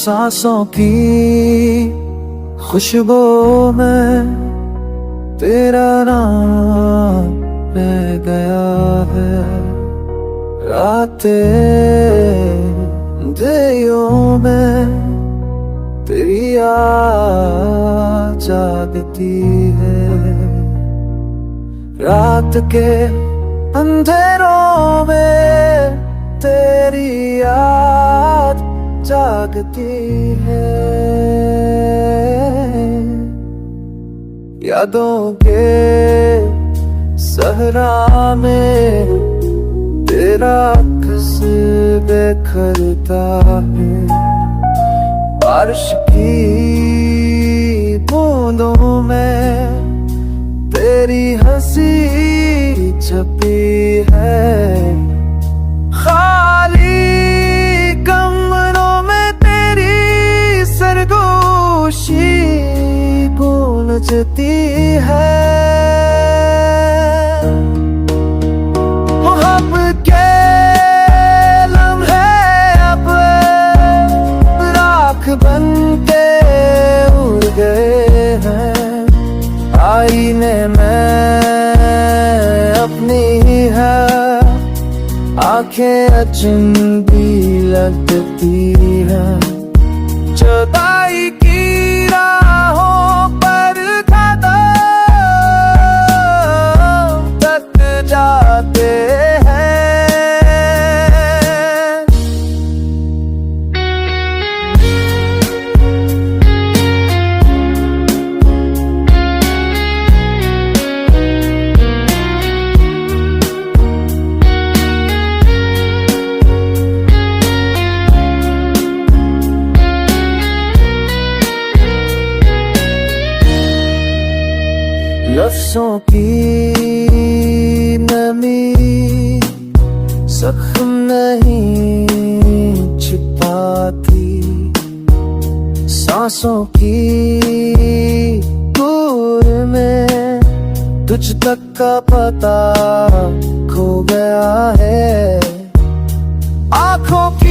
सांसों की खुशबू में तेरा नाम रह गया है। रातें अंधेरों में तेरी याद जागती है। रात के अंधेरों में तेरी याद जागती है। यादों के सहरा में तेरा अक्स बिखरता है। बारिश की बूंदों में तेरी हंसी छपी है। खाली कमरों में तेरी सरगोशी गूंजती है। मोहब्बत के लम्हे अब राख बनके उड़ गए हैं। आईने में अपनी है आंखें अचंभी लगती हैं। जुदाई की राहों पर कदम तक जाते हैं। लफ्ज़ों की नमी जख्म नहीं छिपाती। सांसों की दूर में तुझ तक का पता खो गया है। आँखों की